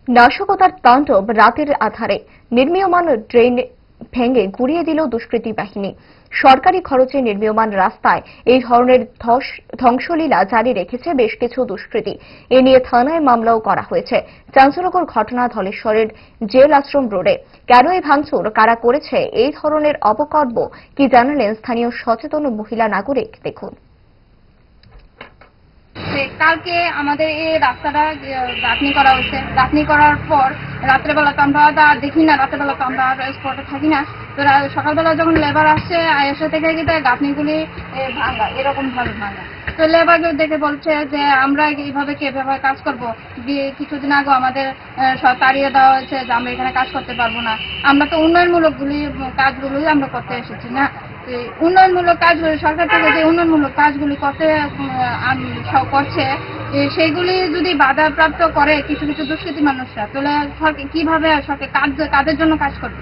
নাশকতার তাণ্ডব রাতের আধারে নির্মীয়মান ড্রেন ভেঙে গুড়িয়ে দিল দুষ্কৃতী বাহিনী। সরকারি খরচে নির্মীয়মান রাস্তায় এই ধরনের ধ্বংসলীলা জারি রেখেছে বেশ কিছু দুষ্কৃতী। এ নিয়ে থানায় মামলাও করা হয়েছে। চাঞ্চল্যকর ঘটনা ধলেশ্বরের জেল আশ্রম রোডে। কেন এই ভাঙচুর, কারা করেছে এই ধরনের অপকর্ম, কি জানালেন স্থানীয় সচেতন মহিলা নাগরিক, দেখুন। কালকে আমাদের এই রাস্তাটা গাঁথনি করা হয়েছে। গাঁথনি করার পর রাত্রেবেলা তো আমরা দেখি না, রাত্রেবেলা তো আমরা স্পটে থাকি না। তো সকালবেলা যখন লেবার আসছে এসে থেকে গিয়ে গাঁথনিগুলি ভাঙা, এরকম ভাবে ভাঙা। তো লেবার দেখে বলছে যে আমরা এইভাবে কিভাবে কাজ করবো। কিছুদিন আগে আমাদের তাড়িয়ে দেওয়া হয়েছে যে আমরা এখানে কাজ করতে পারবো না। আমরা তো উন্নয়নমূলক কাজগুলোই আমরা করতে এসেছি না। উন্নয়নমূলক কাজগুলি সরকার থেকে যে উন্নয়নমূলক কাজগুলি করছে সেইগুলি যদি বাধাপ্রাপ্ত করে কিছু কিছু দুষ্কৃতী মানুষরা, তাহলে কিভাবে সরকার কাদের জন্য কাজ করবে।